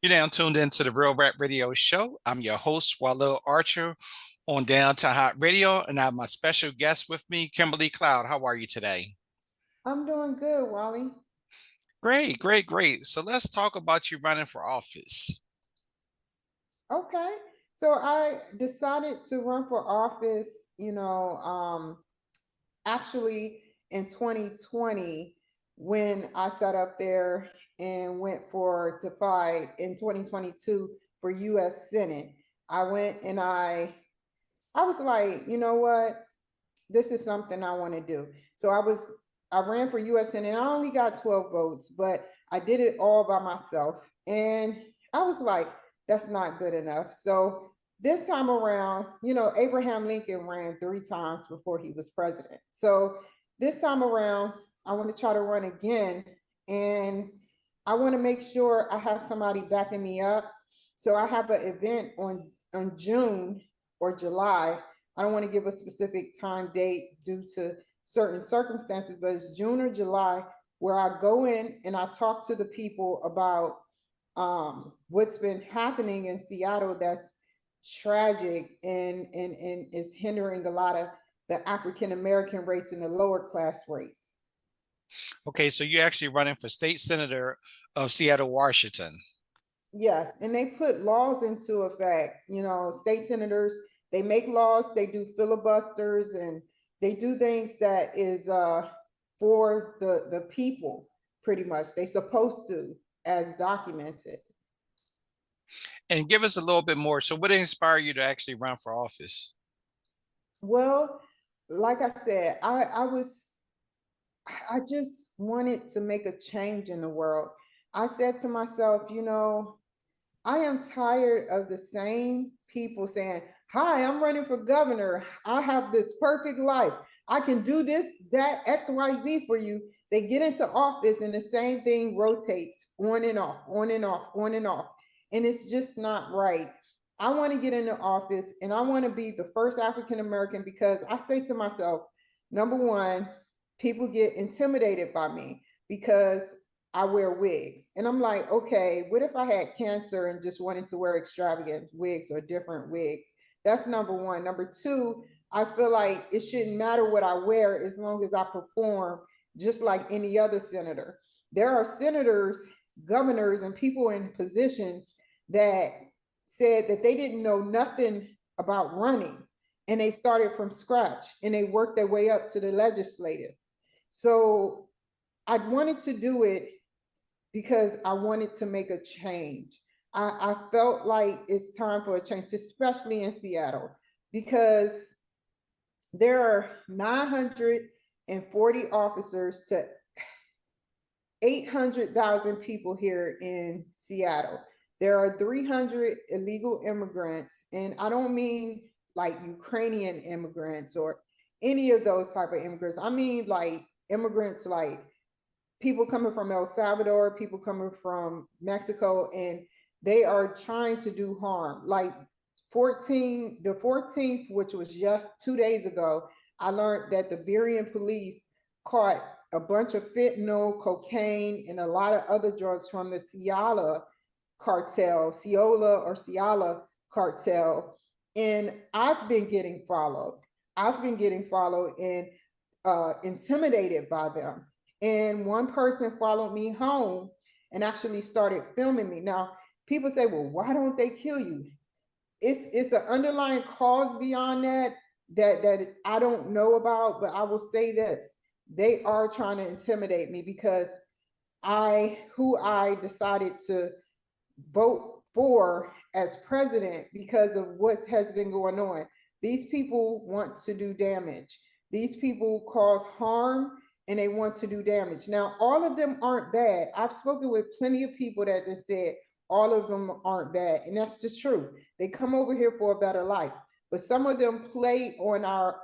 You're now tuned into the Real Rap Radio Show. I'm your host, Walil Archer, on Down to Hot Radio, and I have my special guest with me, Kimberly Cloud. How are you today? I'm doing good, Wally. Great, great, great. So let's talk about you running for office. Okay. So I decided to run for office, you know, actually in 2020 when I sat up there and went for to fight in 2022 for US Senate. I went and I was like, you know what? This is something I want to do. So I ran for US Senate and I only got 12 votes, but I did it all by myself. And I was like, that's not good enough. So this time around, Abraham Lincoln ran 3 times before he was president. So this time around, I want to try to run again. And I want to make sure I have somebody backing me up. So I have an event on June or July. I don't want to give a specific time date due to certain circumstances, but it's June or July where I go in and I talk to the people about what's been happening in Seattle that's tragic and is hindering a lot of the African American race and the lower class race. Okay, so you're actually running for state senator of Seattle, Washington. Yes, and they put laws into effect. State senators, they make laws, they do filibusters, and they do things that is for the people. Pretty much, they supposed to, as documented. And give us a little bit more. So, what inspired you to actually run for office? Well, like I said, I just wanted to make a change in the world. I said to myself, I am tired of the same people saying, hi, I'm running for governor. I have this perfect life. I can do this, that, XYZ for you. They get into office and the same thing rotates on and off, on and off, on and off. And it's just not right. I want to get into office and I want to be the first African American because I say to myself, number one, people get intimidated by me because I wear wigs. And I'm like, okay, what if I had cancer and just wanted to wear extravagant wigs or different wigs? That's number one. Number two, I feel like it shouldn't matter what I wear as long as I perform just like any other senator. There are senators, governors, and people in positions that said that they didn't know nothing about running and they started from scratch and they worked their way up to the legislative. So I wanted to do it because I wanted to make a change. I felt like it's time for a change, especially in Seattle, because there are 940 officers to 800,000 people here in Seattle. There are 300 illegal immigrants, and I don't mean like Ukrainian immigrants or any of those type of immigrants. I mean like immigrants like people coming from El Salvador, people coming from Mexico, and they are trying to do harm. Like the 14th, which was just 2 days ago, I learned that the Berian police caught a bunch of fentanyl, cocaine, and a lot of other drugs from the Ciala cartel. And I've been getting followed. I've been getting followed and intimidated by them. And one person followed me home and actually started filming me. Now, people say, well, why don't they kill you? It's the underlying cause beyond that I don't know about, but I will say this. They are trying to intimidate me because I decided to vote for as president because of what has been going on. These people want to do damage. These people cause harm and they want to do damage. Now, all of them aren't bad. I've spoken with plenty of people that have said all of them aren't bad, and that's the truth. They come over here for a better life, but some of them play on our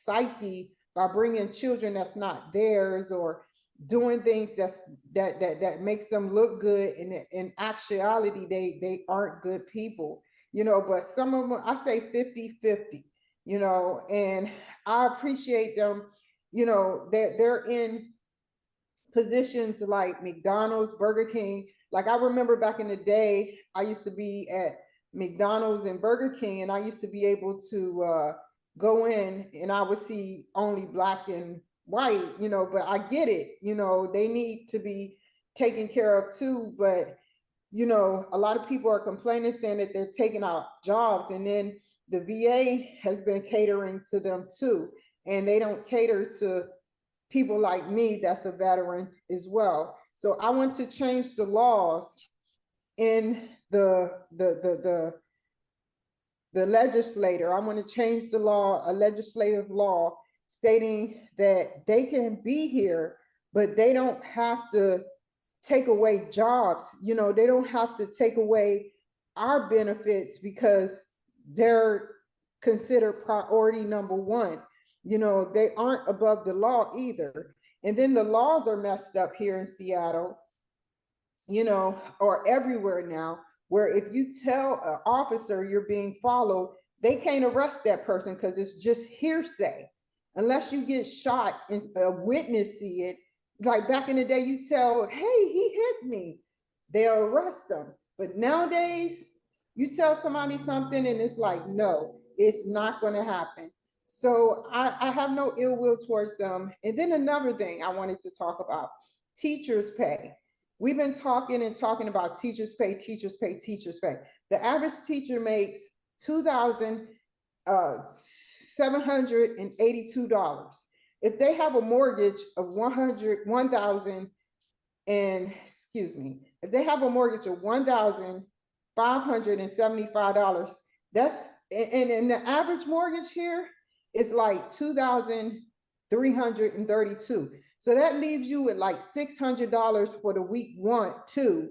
psyche by bringing children that's not theirs or doing things that makes them look good and in actuality they aren't good people, but some of them I say 50-50, and I appreciate them, that they're in positions like McDonald's, Burger King, Like I remember back in the day, I used to be at McDonald's and Burger King, and I used to be able to go in and I would see only black and white, but I get it, they need to be taken care of too. But, a lot of people are complaining, saying that they're taking out jobs, and then the VA has been catering to them too. And they don't cater to people like me that's a veteran as well. So I want to change the laws in the legislator. I want to change the law, a legislative law stating that they can be here, but they don't have to take away jobs. They don't have to take away our benefits because they're considered priority number one. They aren't above the law either. And then the laws are messed up here in Seattle, or everywhere now, where if you tell an officer you're being followed, they can't arrest that person because it's just hearsay. Unless you get shot and a witness see it, like back in the day, you tell, hey, he hit me, they'll arrest them. But nowadays, you tell somebody something and it's like, no, it's not going to happen. So I have no ill will towards them. And then another thing I wanted to talk about, teachers' pay. We've been talking about teachers' pay, teachers' pay, teachers' pay. The average teacher makes $2,782. If they have a mortgage of if they have a mortgage of $1,575, and the average mortgage here is like $2,332. So that leaves you with like $600 for the week two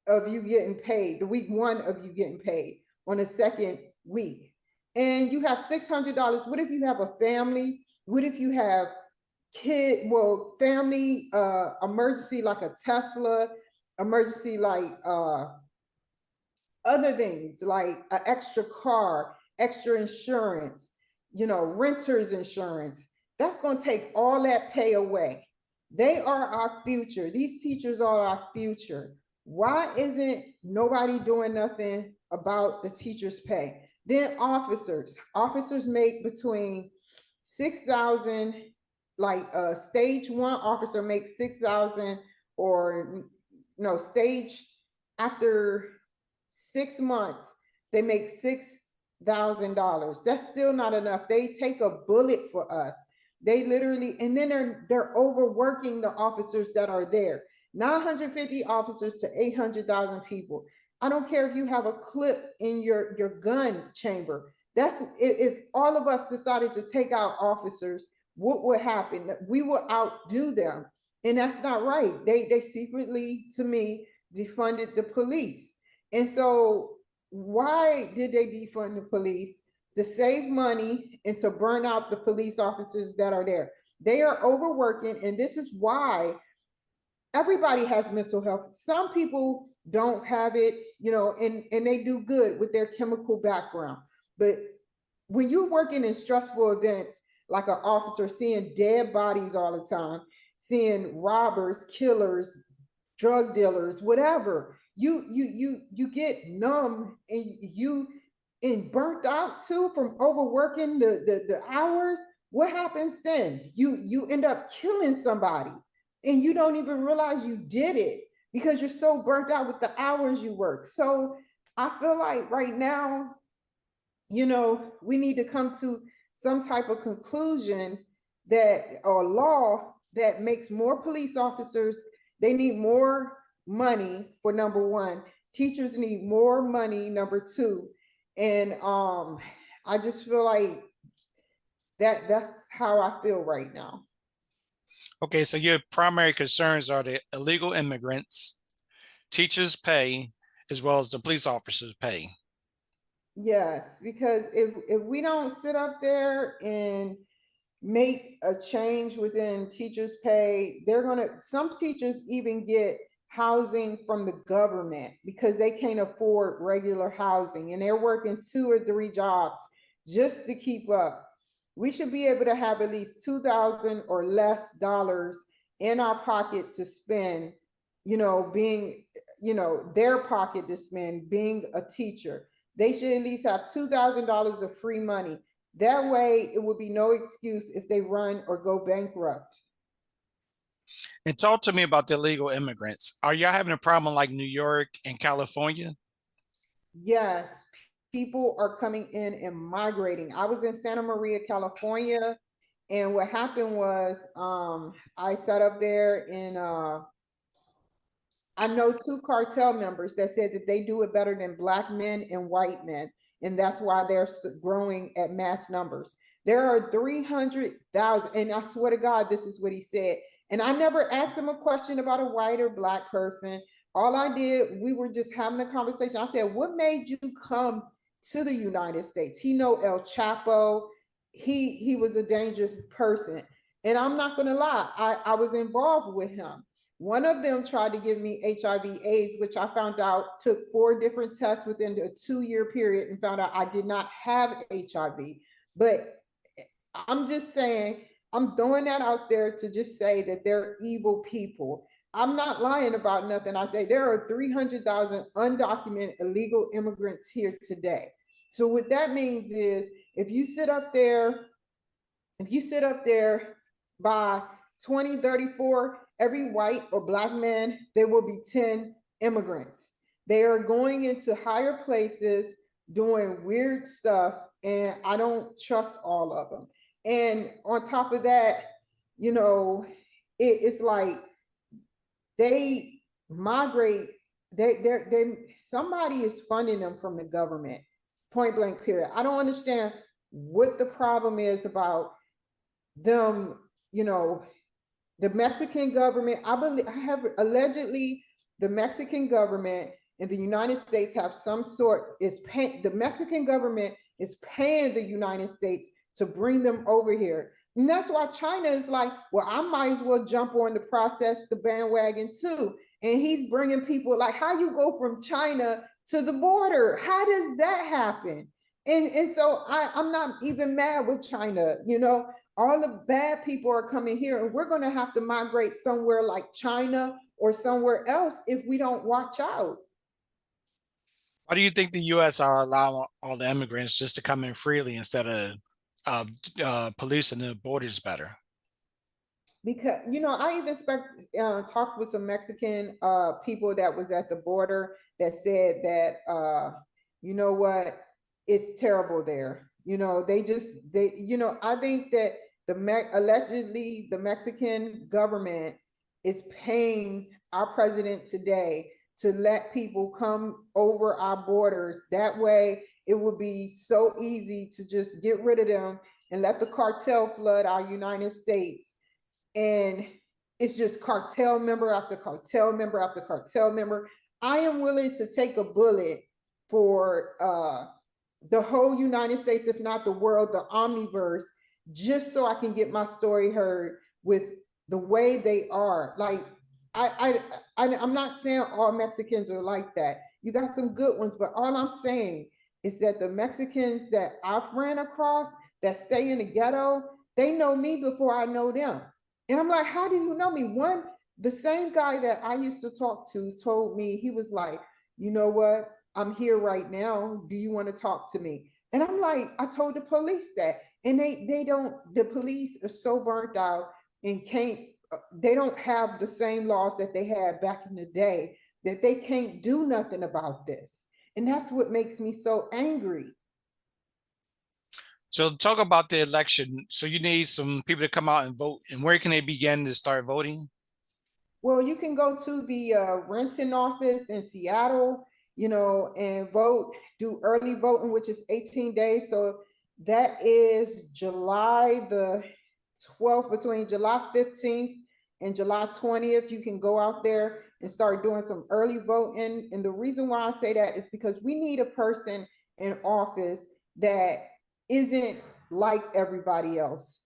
of you getting paid, the week one of you getting paid on the second week. And you have $600. What if you have a family? What if you have family emergency like a Tesla, emergency like other things like an extra car, extra insurance, renter's insurance? That's going to take all that pay away. They are our future. These teachers are our future. Why isn't nobody doing nothing about the teachers' pay? Then officers make between 6,000, like a stage one officer makes 6,000, or no, stage after 6 months, they make $6,000. That's still not enough. They take a bullet for us. They literally, and then they're overworking the officers that are there. 950 officers to 800,000 people. I don't care if you have a clip in your gun chamber. That's if all of us decided to take out officers, what would happen? We will outdo them. And that's not right. They secretly, to me, defunded the police. And so why did they defund the police? To save money and to burn out the police officers that are there. They are overworking, and this is why everybody has mental health. Some people don't have it, and they do good with their chemical background. But when you're working in stressful events, like an officer seeing dead bodies all the time, seeing robbers, killers, drug dealers, whatever, you get numb and burnt out too from overworking the hours. What happens then? You end up killing somebody and you don't even realize you did it because you're so burnt out with the hours you work. So I feel like right now, we need to come to some type of conclusion or law that makes more police officers. They need more money for number one. Teachers need more money, number two. And I just feel like that's how I feel right now. Okay, so your primary concerns are the illegal immigrants, teachers' pay, as well as the police officers' pay. Yes, because if we don't sit up there and make a change within teachers' pay, some teachers even get housing from the government because they can't afford regular housing and they're working 2 or 3 jobs just to keep up. We should be able to have at least $2,000 or less in our pocket to spend, being their pocket to spend being a teacher. They should at least have $2,000 of free money. That way, it would be no excuse if they run or go bankrupt. And talk to me about the illegal immigrants. Are y'all having a problem like New York and California? Yes, people are coming in and migrating. I was in Santa Maria, California, and what happened was I sat up there and I know two cartel members that said that they do it better than black men and white men, and that's why they're growing at mass numbers. There are 300,000, and I swear to God, this is what he said. And I never asked him a question about a white or black person. All I did, we were just having a conversation. I said, "What made you come to the United States?" He know El Chapo. He was a dangerous person, and I'm not gonna lie, I was involved with him. One of them tried to give me HIV/AIDS, which I found out took 4 different tests within a 2-year period and found out I did not have HIV. But I'm just saying, I'm throwing that out there to just say that they're evil people. I'm not lying about nothing. I say there are 300,000 undocumented illegal immigrants here today. So what that means is if you sit up there by 2034, every white or black man, there will be 10 immigrants. They are going into higher places, doing weird stuff, and I don't trust all of them. And on top of that, it's like they migrate, somebody is funding them from the government, point blank period. I don't understand what the problem is about them, the Mexican government. I have allegedly the Mexican government in the United States have some sort the Mexican government is paying the United States to bring them over here. And that's why China is like, well, I might as well jump on the bandwagon too. And he's bringing people, like, how you go from China to the border? How does that happen? And so I'm not even mad with China, all the bad people are coming here, and we're going to have to migrate somewhere like China or somewhere else if we don't watch out. Why do you think the U.S. are allowing all the immigrants just to come in freely instead of policing the borders better? Because I even talked with some Mexican people that was at the border that said that you know what, it's terrible there. I think that allegedly the Mexican government is paying our president today to let people come over our borders. That way it would be so easy to just get rid of them and let the cartel flood our United States. And it's just cartel member after cartel member after cartel member. I am willing to take a bullet for the whole United States, if not the world, the omniverse, just so I can get my story heard with the way they are. Like, I'm not saying all Mexicans are like that. You got some good ones, but all I'm saying is that the Mexicans that I've ran across that stay in the ghetto, they know me before I know them. And I'm like, how do you know me? The same guy that I used to talk to told me, he was like, you know what? I'm here right now. Do you want to talk to me? And I'm like, I told the police that. And the police are so burnt out and they don't have the same laws that they had back in the day, that they can't do nothing about this. And that's what makes me so angry. So talk about the election. So you need some people to come out and vote. And where can they begin to start voting? Well, you can go to the Renton office in Seattle, and vote, do early voting, which is 18 days. So that is July the 12th, between July 15th and July 20th. You can go out there and start doing some early voting. And the reason why I say that is because we need a person in office that isn't like everybody else.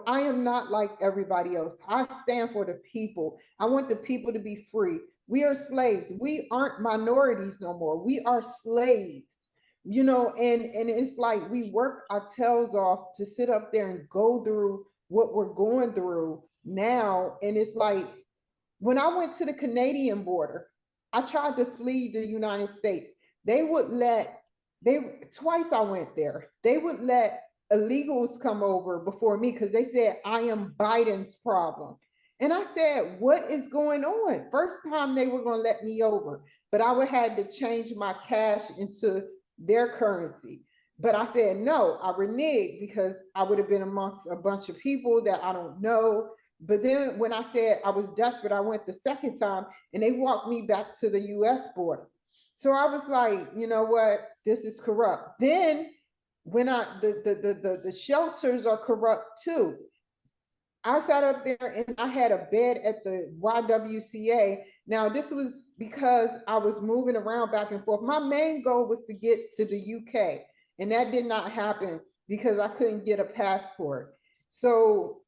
I am not like everybody else. I stand for the people. I want the people to be free. We are slaves. We aren't minorities no more. We are slaves. And it's like we work our tails off to sit up there and go through what we're going through now. And it's like when I went to the Canadian border, I tried to flee the United States. They would let, twice I went there. They would let illegals come over before me because they said I am Biden's problem. And I said, what is going on? First time they were going to let me over, but I would have to change my cash into their currency. But I said, no, I reneged because I would have been amongst a bunch of people that I don't know. But then when I said I was desperate, I went the second time and they walked me back to the US border. So I was like, you know what? This is corrupt. Then when the shelters are corrupt too. I sat up there and I had a bed at the YWCA. Now, this was because I was moving around back and forth. My main goal was to get to the UK, and that did not happen because I couldn't get a passport. So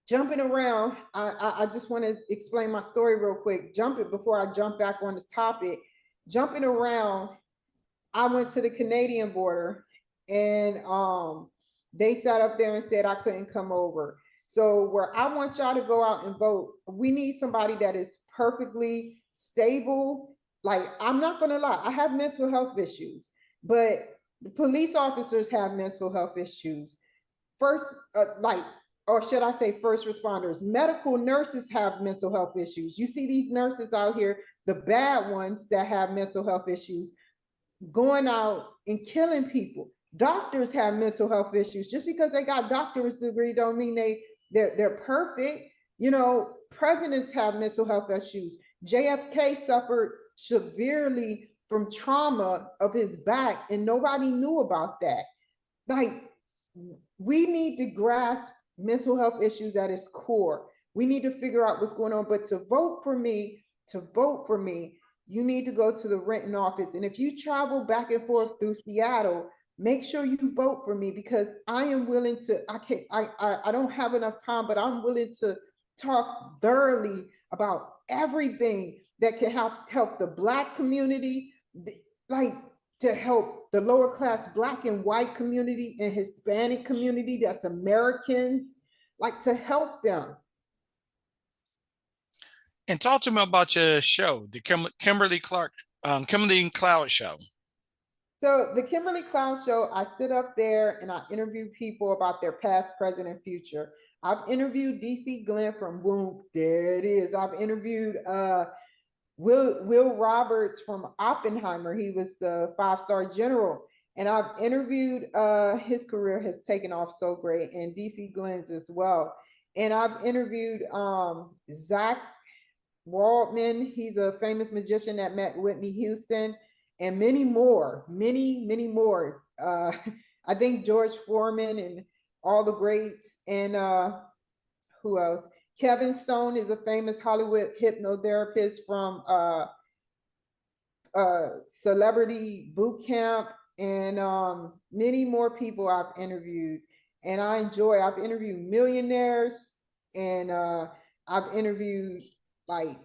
jumping around, I just want to explain my story real quick. Before I jump back on the topic. Jumping around, I went to the Canadian border, and they sat up there and said I couldn't come over. So where I want y'all to go out and vote, we need somebody that is perfectly stable. Like, I'm not gonna lie, I have mental health issues, but police officers have mental health issues. First, or should I say first responders, medical nurses have mental health issues. You see these nurses out here, the bad ones that have mental health issues, going out and killing people. Doctors have mental health issues. Just because they got doctorate degree don't mean they're perfect. You know, presidents have mental health issues. JFK suffered severely from trauma of his back, and nobody knew about that. Like, we need to grasp mental health issues at its core. We need to figure out what's going on. But to vote for me, you need to go to the Renton office. And if you travel back and forth through Seattle, make sure you vote for me, because I am willing to, I don't have enough time, but I'm willing to talk thoroughly about everything that can help the Black community, like to help the lower class Black and white community and Hispanic community that's Americans, like to help them. And talk to me about your show, the Kimberly Cloud show. So the Kimberly Cloud show, I sit up there and I interview people about their past, present, and future. I've interviewed DC Glenn from Boom. There it is. I've interviewed Will Roberts from Oppenheimer. He was the 5-star general. And I've interviewed, his career has taken off so great, and DC Glenn's as well. And I've interviewed Zach Waldman. He's a famous magician that met Whitney Houston, and many more. I think George Foreman and all the greats. And who else? Kevin Stone is a famous Hollywood hypnotherapist from Celebrity Boot Camp, and many more people I've interviewed. And I've interviewed millionaires, and I've interviewed like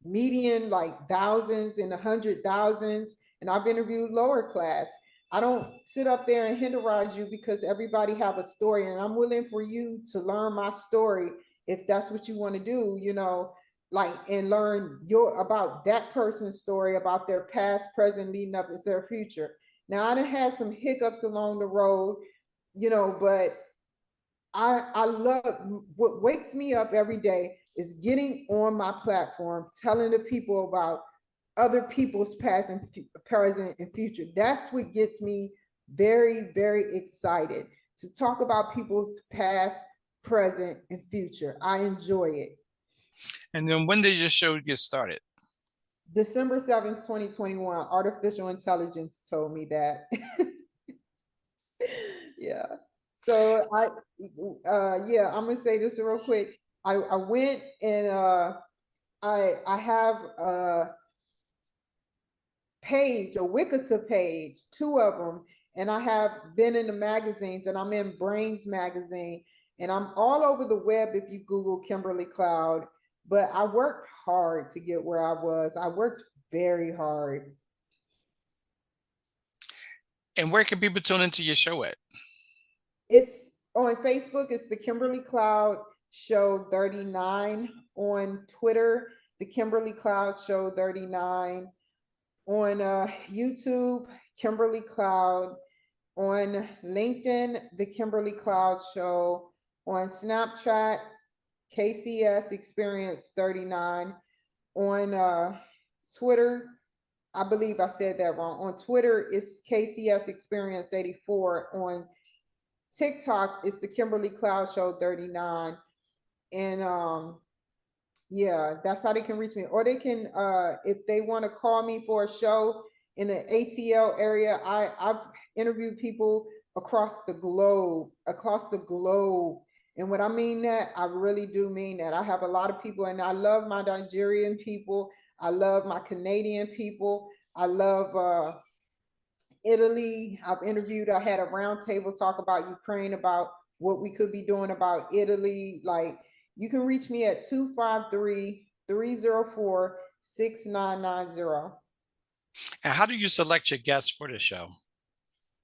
median, like thousands and 100,000s, and I've interviewed lower class. I don't sit up there and hinderize you, because everybody have a story, and I'm willing for you to learn my story if that's what you want to do, you know, like, and learn about that person's story, about their past, present, leading up into their future. Now, I done had some hiccups along the road, you know, but I love, what wakes me up every day is getting on my platform, telling the people about other people's past and present and future. That's what gets me very, very excited, to talk about people's past, present, and future. I enjoy it. And then when did your show get started? December 7th, 2021. Artificial intelligence told me that. Yeah. So yeah, I'm gonna say this real quick. I went and I have a page, a Wikipedia page, 2 of them, and I have been in the magazines, and I'm in Brains magazine, and I'm all over the web if you Google Kimberly Cloud. But I worked hard to get where I was. I worked very hard. And where can people tune into your show at? It's on Facebook. It's the Kimberly Cloud Show 39. On Twitter, the Kimberly Cloud Show 39. On YouTube, Kimberly Cloud. On LinkedIn, the Kimberly Cloud Show. On Snapchat, KCS Experience 39. On Twitter, I believe I said that wrong. On Twitter, it's KCS Experience 84. On TikTok, it's the Kimberly Cloud Show 39. And yeah, that's how they can reach me. Or they can, if they want to call me for a show in the ATL area, I've interviewed people across the globe, And when I mean that, I really do mean that. I have a lot of people, and I love my Nigerian people. I love my Canadian people. I love Italy. I had a roundtable talk about Ukraine, about what we could be doing about Italy. Like, you can reach me at 253-304-6990. And how do you select your guests for the show?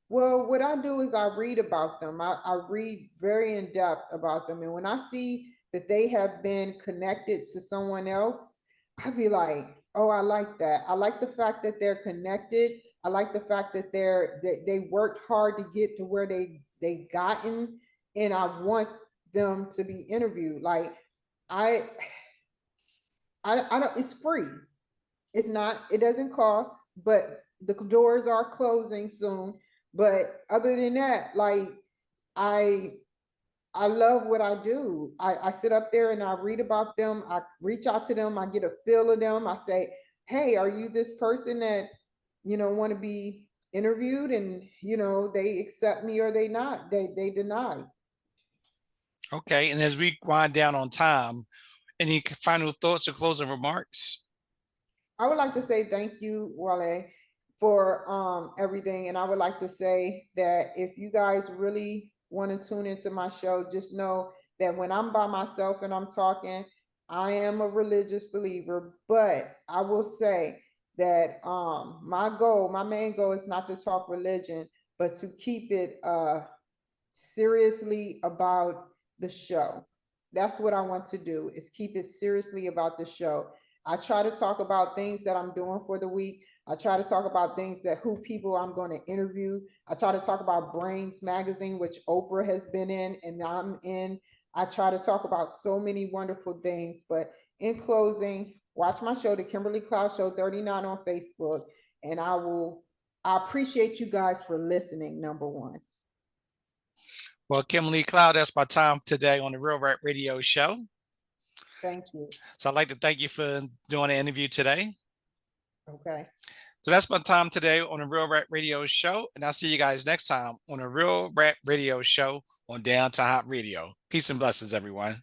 Well, what I do is I read about them. I read very in depth about them. And when I see that they have been connected to someone else, I'd be like, oh, I like that. I like the fact that they're connected. I like the fact that they worked hard to get to where they gotten, and I want them to be interviewed. Like, I don't, it's free. It's not, it doesn't cost, but the doors are closing soon. But other than that, like, I love what I do. I sit up there and I read about them. I reach out to them. I get a feel of them. I say, hey, are you this person that, want to be interviewed? And, they accept me or they not. They deny. Okay, and as we wind down on time, any final thoughts or closing remarks? I would like to say thank you, Wale, for everything. And I would like to say that if you guys really want to tune into my show, just know that when I'm by myself and I'm talking, I am a religious believer. But I will say that my main goal is not to talk religion, but to keep it seriously about the show. That's what I want to do, is keep it seriously about the show. I try to talk about things that I'm doing for the week. I try to talk about things that who people I'm going to interview. I try to talk about Brains Magazine, which Oprah has been in and I'm in. I try to talk about so many wonderful things. But in closing, watch my show, The Kimberly Cloud Show 39 on Facebook. And I appreciate you guys for listening, number one. Well, Kimberly Cloud, that's my time today on the Real Rap Radio Show. Thank you. So I'd like to thank you for doing the interview today. Okay. So that's my time today on the Real Rap Radio Show. And I'll see you guys next time on the Real Rap Radio Show on Down to Hot Radio. Peace and blessings, everyone.